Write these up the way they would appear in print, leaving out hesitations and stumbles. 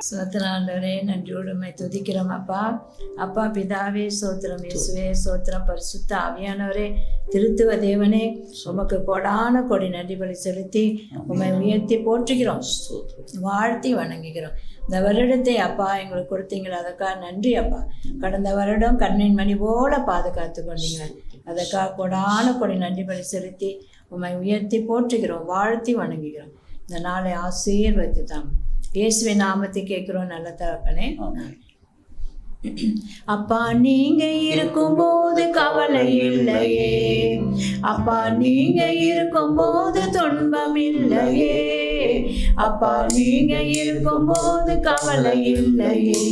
சோத்திரம் ஆண்டவரே, நன்றியோடு உம்மை துதிக்கிறோம் அப்பா. அப்பா பிதாவே சோத்திரம், இயேசுவே சோத்திரம், பரிசுத்த ஆவியானவரே, திருத்துவ தேவனே, உமக்கு கொடான கொடி நன்றி பலி செலுத்தி உம்மை உயர்த்தி போற்றுகிறோம், வாழ்த்தி வணங்குகிறோம். இந்த வருடத்தை அப்பா எங்களுக்கு கொடுத்தீங்களா, அதுக்காக நன்றி அப்பா. கடந்த வருடம் கண்ணின் மணி போல பாதுகாத்து கொண்டீங்க, அதுக்காக கொடான கொடி நன்றி பலி செலுத்தி உம்மை உயர்த்தி போற்றுகிறோம், வாழ்த்தி வணங்குகிறோம். இந்த நாளை ஆசீர்வதித்து தாங்க இயேசுவின் நாமத்தை கேட்கிறோம் நல்ல தகப்பனே. அப்பா நீங்க இருக்கும்போது கவலை இல்லையே, அப்பா நீங்க இருக்கும்போது துன்பம் இல்லையே, அப்பா நீங்க இருக்கும்போது கவலை இல்லையே,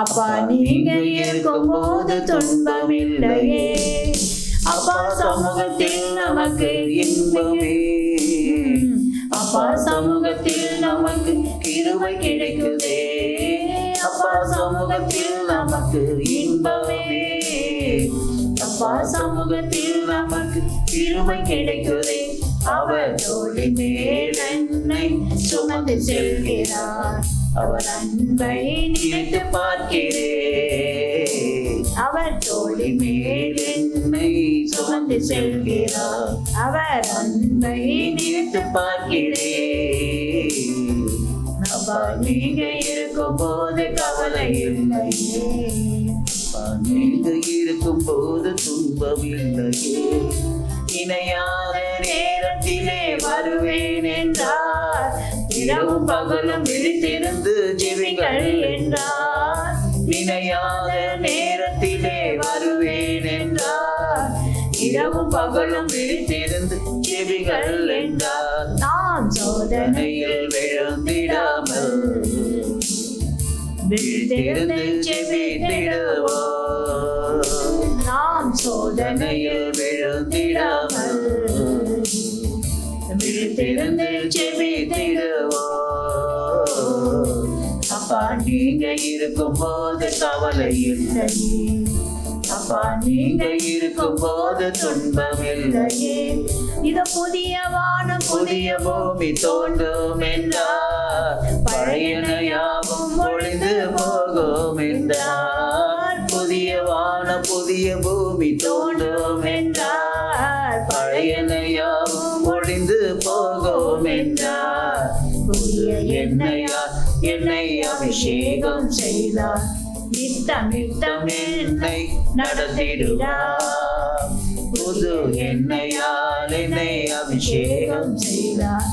அப்பா நீங்க இருக்கும்போது துன்பம் இல்லையே, அப்பா சமூகத்தில் நமக்கு இன்பமே, அப்பா சமூகத்தில் நமக்கு கிருபை கிடைக்குதே, அப்பா சமூகத்தில் நமக்கு இன்பமே, அப்பா சமூகத்தில் நமக்கு கிருபை கிடைக்குதே. அவர் தோளி மேல் என்னை சுமந்து செல்கிறார், அவர் அன்பை நினைத்து பார்க்கிறேன், அவர் தோளி மேல் என்னை சுமந்து செல்கிறார், அவர் அன்பை நினைத்து பார்க்கிறேன். அப்பா நீங்க இருக்கும் போது கவலை இல்லையே, நீங்க இருக்கும் போது துன்பம் இல்லையே, இணையாத நேரத்திலே வருவேன் என்றார், இரவும் பகலும் விழித்திருந்து ஜெபிங்கள் என்றார், இணையாத நேரத்திலே வருவேன் என்றார், இரவும் பகலும் விழித்திருந்து ஜெபிகள் என்றார். நாம் சோதனையில் விழுந்திடாமல் விழித்திருந்து ஜெபித்திடுவோம், நாம் சோதனையில் விழுந்திடாமல் விழித்திருந்து ஜெபித்திடுவோம். அப்பா நீங்க இருக்கும் போது கவலை இல்லையே, அப்பா நீங்க இருக்கும் போது துன்பம் இல்லையே, இது புதிய வானம் புதிய பூமி தோன்றும் என்றார், பழையன யாவும் ஒழிந்து போகும் என்றார், புதிய வானம் புதிய பூமி தோன்றும் என்றார், பழையன யாவும் ஒழிந்து போகும் என்றார், புதிய எண்ணெயால் என்னை அபிஷேகம் செய்தார், நித்தம் நித்தம் என்னை நடத்திடுவார், புது எண்ணெயால் என்னை அபிஷேகம் செய்தார்,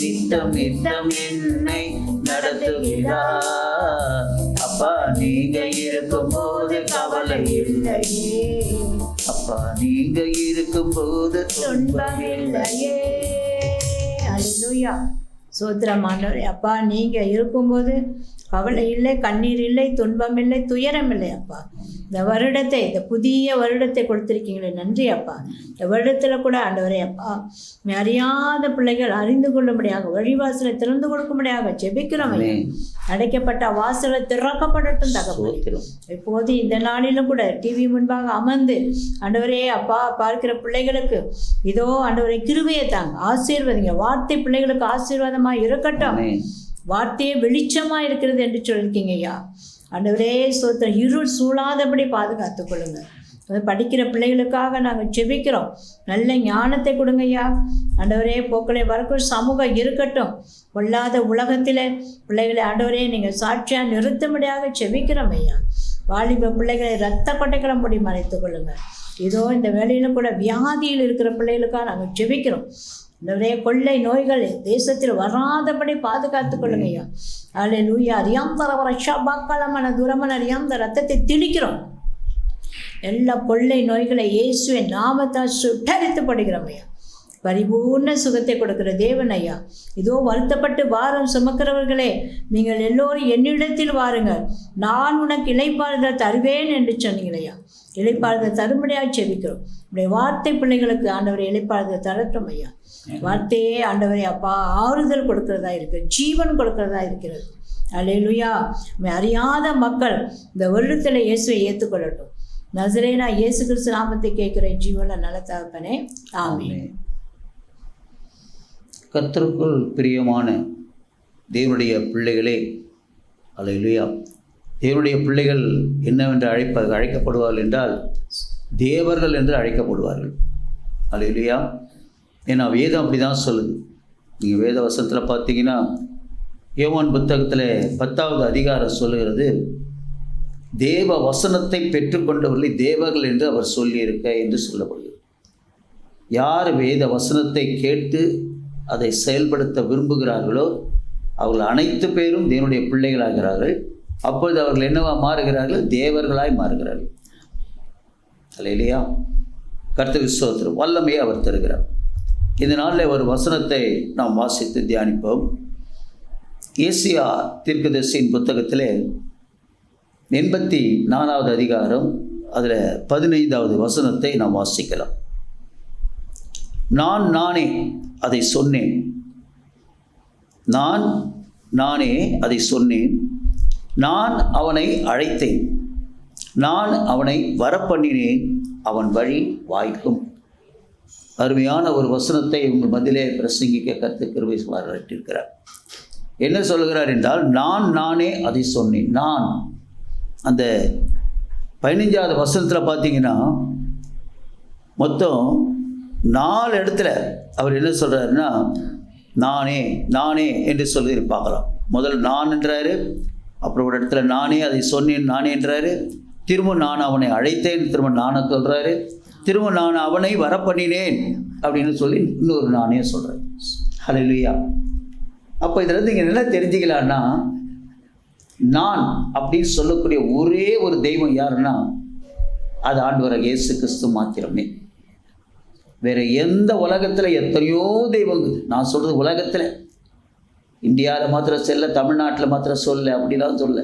நித்தம் நித்தம் என்னை நடத்துகிறார். அப்பா நீங்க இருக்கும் போது கவலை இல்லையே, அப்பா நீங்க இருக்கும் போது துன்பம் இல்லையே. அல்லேலூயா, சோத்திரமானவரே. அப்பா நீங்க இருக்கும்போது கவலை இல்லை, கண்ணீர் இல்லை, துன்பம் இல்லை, துயரம் இல்லை. அப்பா இந்த வருடத்தை, இந்த புதிய வருடத்தை கொடுத்திருக்கீங்களே, நன்றி அப்பா. இந்த வருடத்தில் கூட ஆண்டவரே அப்பா அறியாத பிள்ளைகள் அறிந்து கொள்ளும்படியாக வழிவாசலை திறந்து கொடுக்கும்படியாக ஜெபிக்கிறோம். அடைக்கப்பட்ட வாசலை திறக்கப்படட்டும் தகப்பனே. இப்போது இந்த நாளிலும் கூட டிவி முன்பாக அமர்ந்து ஆண்டவரே அப்பா பார்க்கிற பிள்ளைகளுக்கு இதோ ஆண்டவரே கிருபையை தாங்க, ஆசீர்வதிங்க. வார்த்தை பிள்ளைகளுக்கு ஆசீர்வாதமா இருக்கட்டும், வார்த்தையே வெளிச்சமா இருக்கிறது என்று சொல்லியிருக்கீங்க ஐயா. ஆண்டவரே சோத்திரம், இருள் சூழாதபடி பாதுகாத்து கொள்ளுங்க. படிக்கிற பிள்ளைகளுக்காக நாங்கள் ஜெபிக்கிறோம், நல்ல ஞானத்தை கொடுங்க ஐயா. ஆண்டவரே போக்களை வரக்கும் சமூகம் இருக்கட்டும், கொள்ளாத உலகத்தில் பிள்ளைகளை ஆண்டவரே நீங்கள் சாட்சியாக நிறுத்தும்படியாக ஜெபிக்கிறோம் ஐயா. வாலிப பிள்ளைகளை இரத்த கொட்டைகளை மூடி மறைத்துக் கொள்ளுங்க. இதோ இந்த வேலையில் கூட வியாதியில் இருக்கிற பிள்ளைகளுக்காக நாங்கள் ஜெபிக்கிறோம். இந்த கொள்ளை நோய்கள் தேசத்தில் வராதபடி பாதுகாத்துக் கொள்ளுங்க ஐயா. அல்லேலூயா. அறியாம் தர ரஷாபாக்களமான தூரமான அறியாம் இந்த ரத்தத்தை திணிக்கிறோம். எல்லா கொள்ளை நோய்களை இயேசுவின் நாமத்தால் சுட்டரித்துப்படுகிறோம் ஐயா. பரிபூர்ண சுகத்தை கொடுக்கிற தேவன் ஐயா. இதோ வருத்தப்பட்டு பாரம் சுமக்கிறவர்களே, நீங்கள் எல்லோரும் என்னிடத்தில் வாருங்கள், நான் உனக்கு இளைப்பாறுதல் தருவேன் என்று சொன்னீங்களையா. இளைப்பாறுதல் தரும்படியாக செபிக்கிறோம். இப்படி வார்த்தை பிள்ளைகளுக்கு ஆண்டவரை இளைப்பாறுதல் தரட்டும் ஐயா. வார்த்தையே ஆண்டவரே அப்பா ஆறுதல் கொடுக்கிறதா இருக்குது, ஜீவன் கொடுக்கிறதா இருக்கிறது. அல்லேலூயா. அறியாத மக்கள் இந்த வருடத்தில் இயேசுவை ஏற்றுக்கொள்ளட்டும். நசரேனா இயேசு கிறிஸ்து நாமத்தை கேட்கிற ஜீவன நல்ல தகப்பனே, ஆமென். கர்த்தருக்குள் பிரியமான தேவனுடைய பிள்ளைகளே, அல்லேலூயா. தேவனுடைய பிள்ளைகள் என்னவென்று அழைக்கப்படுவார்கள் என்றால் தேவர்கள் என்று அழைக்கப்படுவார்கள். அல்லேலூயா. ஏன்னா வேதம் அப்படி தான் சொல்லுது. நீங்கள் வேத வசனத்தில் பார்த்தீங்கன்னா யோவான் புத்தகத்தில் 10வது அதிகாரம் சொல்லுகிறது, தேவ வசனத்தை பெற்றுக்கொண்டவர்களை தேவர்கள் என்று அவர் சொல்லியிருக்க என்று சொல்லப்படுகிறது. யார் வேத வசனத்தை கேட்டு அதை செயல்படுத்த விரும்புகிறார்களோ அவர்கள் அனைத்து பேரும் தேவனுடைய பிள்ளைகளாகிறார்கள். அப்பொழுது அவர்கள் என்னவா மாறுகிறார்கள்? தேவர்களாய் மாறுகிறார்கள். அல்லேலூயா. கர்த்தருக்கு ஸ்தோத்திரம். வல்லமையை அவர் தருகிறார். இந்த நாளில் ஒரு வசனத்தை நாம் வாசித்து தியானிப்போம். ஏசியா தீர்க்கதரிசியின் புத்தகத்திலே 84வது அதிகாரம் அதில் 15வது வசனத்தை நாம் வாசிக்கலாம். நானே அதை சொன்னேன், நானே அதை சொன்னேன், நான் அவனை அழைத்தேன், நான் அவனை வரப்பண்ணினேன், அவன் வழி வாய்க்கும். அருமையான ஒரு வசனத்தை உங்கள் மத்தியிலே பிரசங்கிக்க கர்த்தர் கிருபை பாராட்டியிருக்கிறார். என்ன சொல்கிறார் என்றால், நானே அதை சொன்னேன். நான் அந்த 15வது வசனத்தில் பார்த்தீங்கன்னா மொத்தம் 4 இடத்துல அவர் என்ன சொல்கிறாருன்னா நானே என்று சொல்லி பார்க்கலாம். முதல் நான் என்றாரு, அப்புறம் ஒரு இடத்துல நானே அதை சொன்னேன் நானே என்றாரு, திரும்ப நான் அவனை அழைத்தேன் திரும்ப நானே சொல்கிறாரு, திரும்ப நான் அவனை வரப்பண்ணினேன் அப்படின்னு சொல்லி இன்னொரு நானே சொல்கிறேன். ஹல்லேலூயா. அப்போ இதில் நீங்கள் என்ன தெரிஞ்சுக்கலான்னா, நான் அப்படின்னு சொல்லக்கூடிய ஒரே ஒரு தெய்வம் யாருன்னா அது ஆண்டவராகிய இயேசு கிறிஸ்து மாத்திரமே. வேறு எந்த உலகத்தில் எத்தனையோ தெய்வங்கள், நான் சொல்கிறது உலகத்தில், இந்தியாவில் மாத்திரம் சொல்ல, தமிழ்நாட்டில் மாத்திரம் சொல்ல, அப்படிலாம் சொல்ல,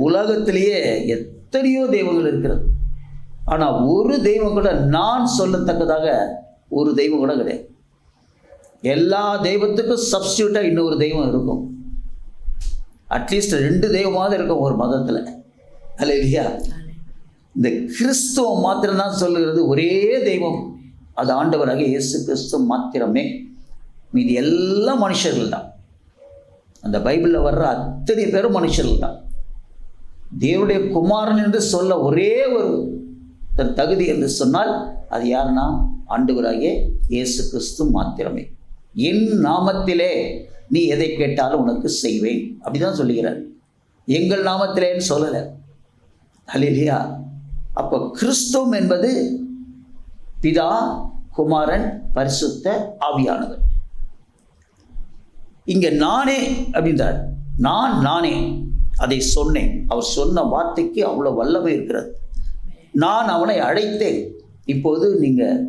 உலகத்திலேயே எத்தனையோ தெய்வங்கள் இருக்கிறது. ஆனால் ஒரு தெய்வம் கூட நான் சொல்லத்தக்கதாக ஒரு தெய்வம் கூட கிடையாது. எல்லா தெய்வத்துக்கும் சப்ஸ்டியூட்டாக இன்னொரு தெய்வம் இருக்கும். அட்லீஸ்ட் 2 தெய்வமாவது இருக்கும் ஒரு மதத்தில். அல்லேலூயா. இந்த கிறிஸ்துவம் மாத்திரம்தான் சொல்லுகிறது ஒரே தெய்வம், அது ஆண்டவராகிய இயேசு கிறிஸ்து மாத்திரமே. மீதி எல்லாம் மனுஷர்கள் தான். அந்த பைபிளில் வர்ற அத்தனை பேரும் மனுஷர்கள் தான். தேவனுடைய குமாரன் என்று சொல்ல ஒரே ஒரு தகுதி என்று சொன்னால் அது யாருன்னா ஆண்டவராகிய இயேசு கிறிஸ்து மாத்திரமே. என் நாமத்திலே நீ எதை கேட்டாலும் உனக்கு செய்வேன் அப்படிதான் சொல்லுகிறார். எங்கள் நாமத்திலேன்னு சொல்லலை. அல்லேலூயா. அப்போ கிறிஸ்துவம் என்பது பிதா, குமாரன், பரிசுத்த ஆவியானவர். இங்க நானே அப்படின்றார். நானே அதை சொன்னேன். அவர் சொன்ன வார்த்தைக்கு அவ்வளோ வல்லமை இருக்கிறது. நான் அவனை அழைத்தேன். இப்போது நீங்கள்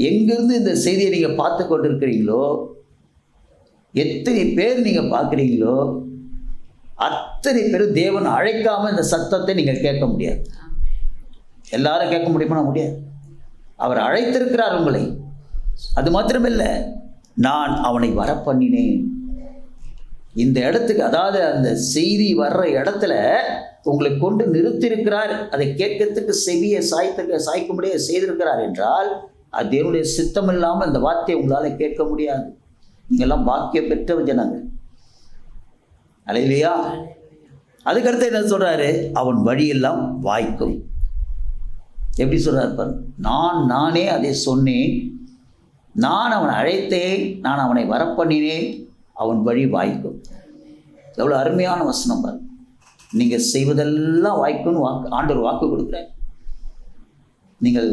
எங்கிருந்து இந்த செய்தியை நீங்கள் பார்த்து கொண்டிருக்கிறீங்களோ, எத்தனை பேர் நீங்கள் பார்க்குறீங்களோ, அத்தனை பேர் தேவன் அழைக்காமல் இந்த சத்தத்தை நீங்கள் கேட்க முடியாது. எல்லாரும் கேட்க முடியுமா? முடியாது. அவர் அழைத்திருக்கிறார் உங்களை. அது மாத்திரமில்லை, நான் அவனை வரப்பண்ணினேன். இந்த இடத்துக்கு, அதாவது அந்த செய்தி வர்ற இடத்துல உங்களை கொண்டு நிறுத்தியிருக்கிறார். அதை கேட்கறதுக்கு செவியை சாய்க்கும்படியே செய்திருக்கிறார் என்றால் அது தேவனுடைய சித்தம் இல்லாமல் இந்த வார்த்தையை உங்களால் கேட்க முடியாது. நீங்கள்லாம் பாக்கியம் பெற்ற ஜனங்கள். அல்லேலூயா. அதுக்கடுத்து என்ன சொல்றாரு? அவன் வழியெல்லாம் வாய்க்கும். எப்படி சொல்றாரு பாரு. நானே அதை சொன்னேன், நான் அவனை அழைத்தேன், நான் அவனை வரப்பண்ணினேன், அவன் வழி வாய்க்கும். எவ்வளோ அருமையான வசனம் பாரு. நீங்கள் செய்வதெல்லாம் வாய்க்கும்னு ஆண்டவர் வாக்கு கொடுக்குறார். நீங்கள்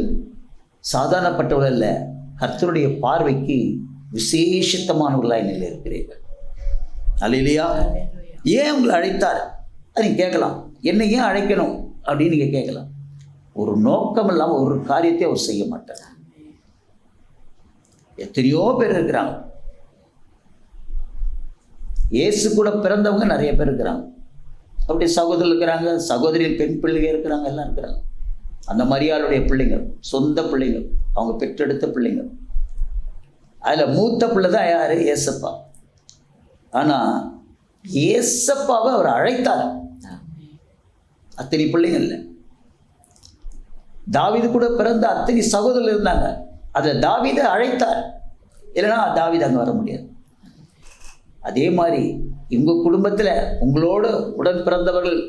சாதாரணப்பட்டவர்கள் இல்லை, கர்த்தருடைய பார்வைக்கு விசேஷித்தமானவர்களாக நிலை இருக்கிறீர்கள். அல்லேலூயா. ஏன் உங்களை அழைத்தார் அது நீங்கள் கேட்கலாம். என்னை ஏன் அழைக்கணும் அப்படின்னு நீங்கள் கேட்கலாம். ஒரு நோக்கம் இல்லாமல் ஒரு காரியத்தை அவர் செய்ய மாட்டார். எத்தனையோ பேர் இருக்கிறாங்க. இயேசு கூட பிறந்தவங்க நிறைய பேர் இருக்கிறாங்க. அப்படி சகோதரர் இருக்கிறாங்க, சகோதரிகள் பெண் பிள்ளைங்க இருக்கிறாங்க, எல்லாம் இருக்கிறாங்க. அந்த மரியாளுடைய பிள்ளைங்க, சொந்த பிள்ளைங்க, அவங்க பெற்றெடுத்த பிள்ளைங்க. அதில் மூத்த பிள்ளை தான் யார்? ஏசப்பா. ஆனால் ஏசப்பாவை அவர் அழைத்தார். அத்தனை பிள்ளைங்க இல்லை. தாவீது கூட பிறந்த அத்தனை சகோதரர்கள் இருந்தாங்க. அதில் தாவீதை அழைத்தார். இல்லைன்னா தாவீது அங்கே வர முடியாது. அதே மாதிரி உங்கள் குடும்பத்தில் உங்களோட உடன் பிறந்தவர்கள்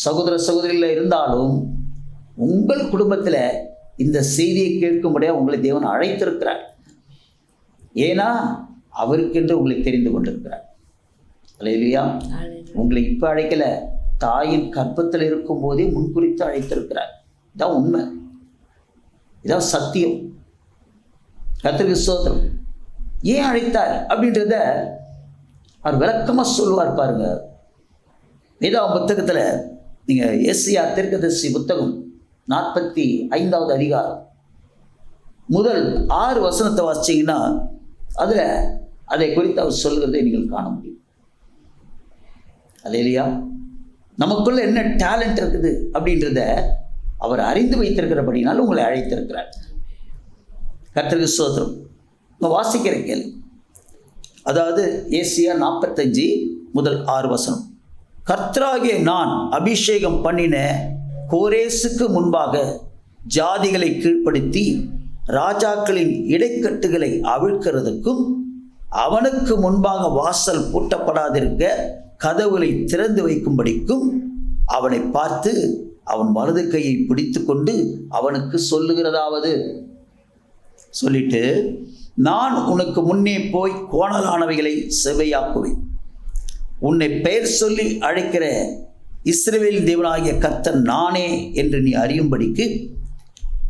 சகோதர சகோதரிகள் இருந்தாலும் உங்கள் குடும்பத்தில் இந்த செய்தியை கேட்கும்படியாக உங்களை தேவன் அழைத்திருக்கிறார். ஏன்னா அவருக்கென்று உங்களை தெரிந்து கொண்டிருக்கிறார். அல்லேலூயா. உங்களை இப்போ அழைக்கலை, தாயின் கர்ப்பத்தில் இருக்கும் போதே முன்குறித்து அழைத்திருக்கிறார். இதான் உண்மை, இதான் சத்தியம். கர்த்தருக்கு ஸ்தோத்திரம். ஏன் அழைத்தார் அப்படின்றத அவர் விளக்கமாக சொல்லுவார் பாருங்க. வேதாகம புத்தகத்தில் நீங்கள் ஏசாயா தீர்க்கதரிசி புத்தகம் 45வது அதிகாரம் முதல் 6 வசனத்தை வாசிச்சிங்கன்னா அதில் அதை குறித்து அவர் சொல்கிறதை நீங்கள் காண முடியும். அல்லேலூயா. நமக்குள்ள என்ன டேலண்ட் இருக்குது அப்படின்றத அவர் அறிந்து வைத்திருக்கிறபடினால உங்களை அழைத்திருக்கிறார். கர்த்தருக்கு ஸ்தோத்திரம். நம்ம வாசிக்கிற கேள்வி, அதாவது ஏசாயா 45 முதல் 6 வசனம். கர்த்தராகிய நான் அபிஷேகம் பண்ணின கோரேசுக்கு முன்பாக ஜாதிகளை கீழ்ப்படுத்தி ராஜாக்களின் இடைக்கட்டுகளை அவிழ்க்கிறதுக்கும் அவனுக்கு முன்பாக வாசல் பூட்டப்படாதிருக்க கதவுகளை திறந்து வைக்கும்படிக்கும் அவனை பார்த்து அவன் வலது கையை பிடித்து கொண்டு அவனுக்கு சொல்லுகிறதாவது, சொல்லிட்டு நான் உனக்கு முன்னே போய் கோணலானவைகளை செவ்வையாக்குவேன். உன்னை பெயர் சொல்லி அழைக்கிற இஸ்ரவேல் தேவனாகிய கர்த்தர் நானே என்று நீ அறியும்படிக்கு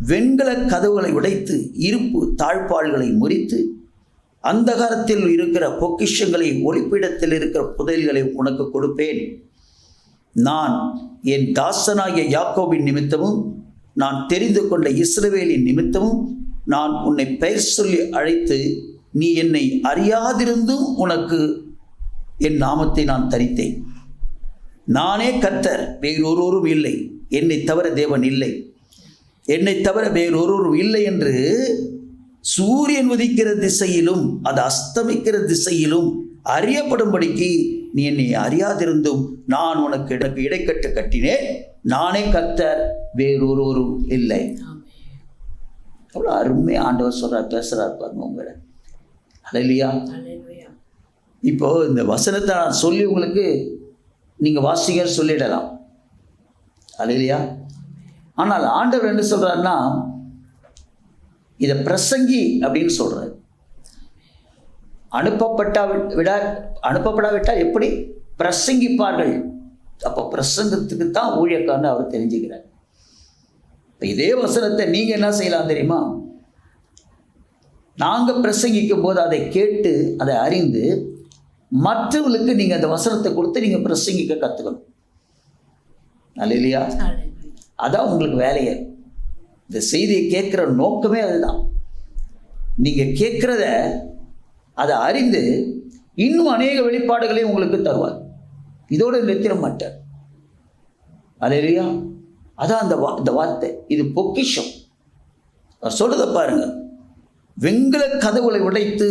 வெண்கல கதவுகளை உடைத்து இருப்பு தாழ்பாள்களை முறித்து அந்தகாரத்தில் இருக்கிற பொக்கிஷங்களை ஒளிப்பிடத்தில் இருக்கிற புதையல்களை உனக்கு கொடுப்பேன். நான் என் தாசனாகிய யாக்கோபின் நிமித்தமும் நான் தெரிந்து கொண்ட இஸ்ரவேலின் நிமித்தமும் நான் உன்னை பெயர் சொல்லி அழைத்து நீ என்னை அறியாதிருந்தும் உனக்கு என் நாமத்தை நான் தரித்தேன். நானே கர்த்தர், வேறொருவரும் இல்லை. என்னை தவிர தேவன் இல்லை, என்னை தவிர வேறொருவரும் இல்லை என்று சூரியன் உதிக்கிற திசையிலும் அது அஸ்தமிக்கிற திசையிலும் அறியப்படும்படிக்கு நீ என்னை அறியாதிருந்தும் நான் உனக்கு இடைக்கட்டு கட்டினேன். நானே கர்த்தர், வேறொருவரும் இல்லை. அவ்வளோ அருமையா ஆண்டவர் சொல்றார், பேசுறார் பாருங்க உங்களை. அல்லேலூயா. இப்போ இந்த வசனத்தை நான் சொல்லி உங்களுக்கு நீங்க வாசிங்கன்னு சொல்லிடலாம். அல்லேலூயா. ஆனால் ஆண்டவர் என்ன சொல்றாருன்னா, இதை பிரசங்கி அப்படின்னு சொல்றாரு. அனுப்பப்படாவிட்டால் எப்படி பிரசங்கிப்பார்கள்? அப்போ பிரசங்கத்துக்கு தான் ஊழியக்காரன்னு அவர் தெரிஞ்சுக்கிறார். இப்போ இதே வசனத்தை நீங்க என்ன செய்யலாம் தெரியுமா? நாங்க பிரசங்கிக்கும் போது அதை கேட்டு அதை அறிந்து மற்றவர்களுக்கு நீங்க அந்த வசனத்தை கொடுத்து நீங்க பிரசங்கிக்க கத்துக்கணும். அல்லேலூயா. அதான் உங்களுக்கு வேலையே. இந்த செய்தியை கேட்குற நோக்கமே அதுதான். நீங்கள் கேட்குறத அதை அறிந்து இன்னும் அநேக வெளிப்பாடுகளையும் உங்களுக்கு தருவார். இதோடு நிறுத்திட மாட்டார். அல்லேலூயா. அதான் அந்த வார்த்தை. இது பொக்கிஷம். அவர் சொல்றதை பாருங்க. வெண்கல கதவுகளை உடைத்து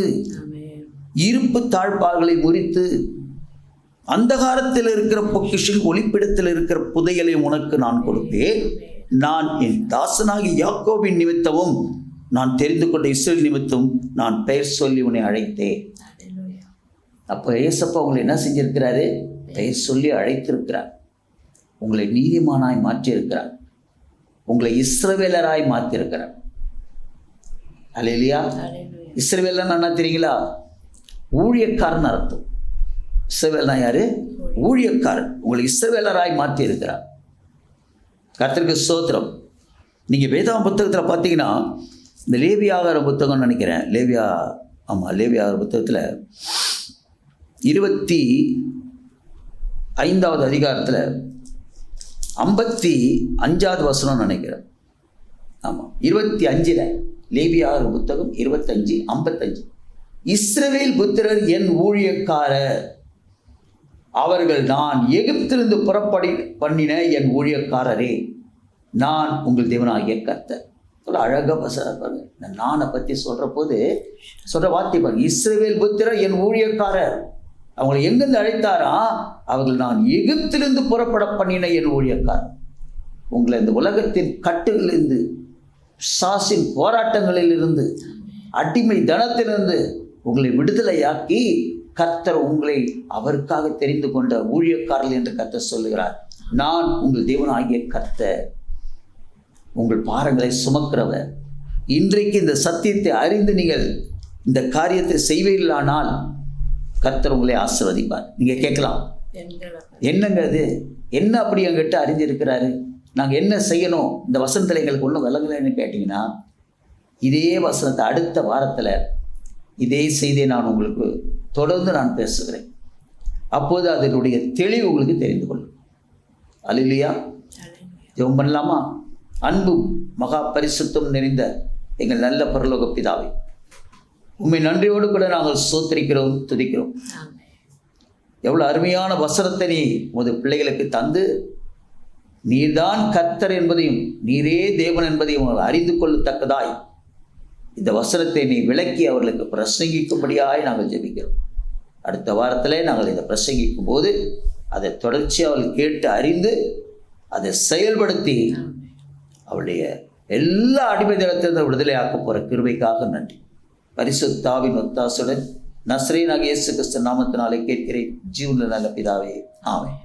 இருப்பு தாழ்பாள்களை முறித்து அந்தகாரத்தில் இருக்கிற பொக்கிஷம் ஒளிப்பிடத்தில் இருக்கிற புதையலை உனக்கு நான் கொடுப்பேன். நான் என் தாசனாகி யாக்கோபின் நிமித்தமும் நான் தெரிந்து கொண்ட இஸ்ரவேல் நிமித்தம் நான் பெயர் சொல்லி உன்னை அழைத்தேன். அப்போ ஏசப்பா உங்களை என்ன செஞ்சிருக்கிறாரு? பெயர் சொல்லி அழைத்திருக்கிறார். உங்களை நீதிமானாய் மாற்றியிருக்கிறார். உங்களை இஸ்ரவேலராய் மாற்றியிருக்கிறார். அல்லேலூயா. இஸ்ரவேலர்னா என்ன தெரியுங்களா? ஊழியக்காரன் அர்த்தம். இஸ்ரவேல்னா யாரு? ஊழியக்காரன். உங்களை இஸ்ரவேலராய் மாற்றி இருக்கிறார். கர்த்தருக்கு ஸ்தோத்திரம். நீங்கள் வேதாகம புத்தகத்தில் பார்த்தீங்கன்னா, இந்த லேவியாகம புத்தகம்னு நினைக்கிறேன், லேவியாகம புத்தகத்தில் 25வது அதிகாரத்தில் 55வது வசனம் நினைக்கிறேன். ஆமாம், 25 லேவியாகம புத்தகம் 25:55. இஸ்ரவேல் புத்திரர் என் ஊழியக்காரர், அவர்கள் நான் எகிப்திலிருந்து பண்ணின என் ஊழியக்காரரே, நான் உங்கள் தேவனாகிய கர்த்தர். அழகாக பாருங்க. இந்த நானை பற்றி சொல்கிற போது சொல்கிற வார்த்தை பாருங்க. இஸ்ரவேல் புத்திரர் என் ஊழியக்காரர், அவங்களை எங்கேருந்து அழைத்தாரா? அவர்கள் நான் எகிப்திலிருந்து பண்ணின என் ஊழியக்காரர். உங்களை இந்த உலகத்தின் கட்டுகளிலிருந்து, சாசின் போராட்டங்களிலிருந்து, அடிமை தனத்திலிருந்து உங்களை விடுதலையாக்கி கர்த்தர் உங்களை அவருக்காக தெரிந்து கொண்ட ஊழியக்காரர்கள் என்று கர்த்தர் சொல்லுகிறார். நான் உங்கள் தேவனாகிய கர்த்தர், உங்கள் பாரங்களை சுமக்கிறவர். இன்றைக்கு இந்த சத்தியத்தை அறிந்து நீங்கள் இந்த காரியத்தை செய்வீர்களானால் கர்த்தர் உங்களை ஆசீர்வதிப்பார். நீங்கள் கேட்கலாம், என்னங்க அது, என்ன அப்படி எங்கிட்ட அறிஞ்சிருக்கிறாரு, நாங்கள் என்ன செய்யணும், இந்த வசனத்தில் எங்களுக்கு ஒன்றும் விளங்கலைன்னு கேட்டிங்கன்னா, இதே வசனத்தை அடுத்த வாரத்தில் இதே செய்தியை நான் உங்களுக்கு தொடர்ந்து நான் பேசுகிறேன். அப்போது அதனுடைய தெளிவு உங்களுக்கு தெரிந்து கொள்ளும். அல்லேலூயா. ஜெபம் பண்ணலாமா? அன்பும் மகா பரிசுத்தம் நிறைந்த எங்கள் நல்ல பரலோக பிதாவே, உம்மை நன்றியோடு கூட நாங்கள் ஸ்தோத்திரிக்கிறோம், துதிக்கிறோம். எவ்வளோ அருமையான வசனத்தை நீ உமது பிள்ளைகளுக்கு தந்து, நீர்தான் கர்த்தர் என்பதையும் நீரே தேவன் என்பதையும் அறிந்து கொள்ளத்தக்கதாய் இந்த வசனத்தை நீ விளக்கி அவர்களுக்கு பிரசங்கிக்கும்படியாய் நாங்கள் ஜெபிக்கிறோம். அடுத்த வாரத்திலே நாங்கள் இதை பிரசங்கிக்கும் போது அதை தொடர்ச்சி அவர்கள் கேட்டு அறிந்து அதை செயல்படுத்தி அவளுடைய எல்லா அடிமைதளத்திலிருந்து விடுதலை ஆக்க போகிற கிருபைக்காக நன்றி. பரிசுத்த ஆவியின் ஒத்தாசுடன் நசரேயனாகிய இயேசு கிறிஸ்து நாமத்தினாலே கேட்கிறேன், ஜீவனுள்ள நல்ல பிதாவே, ஆமென்.